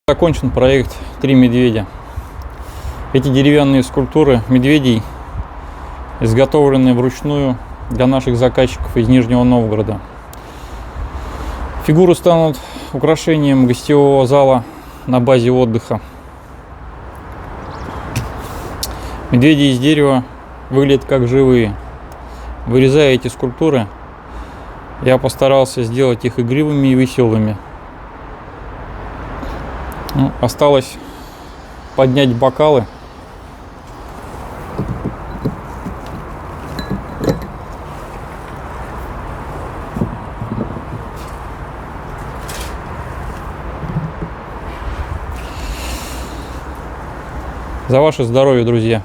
Закончен проект «Три медведя». Эти деревянные скульптуры медведей изготовлены вручную для наших заказчиков из Нижнего Новгорода. Фигуры станут украшением гостевого зала на базе отдыха. Медведи из дерева выглядят как живые. Вырезая эти скульптуры, я постарался сделать их игривыми и веселыми. Осталось поднять бокалы. За ваше здоровье, друзья!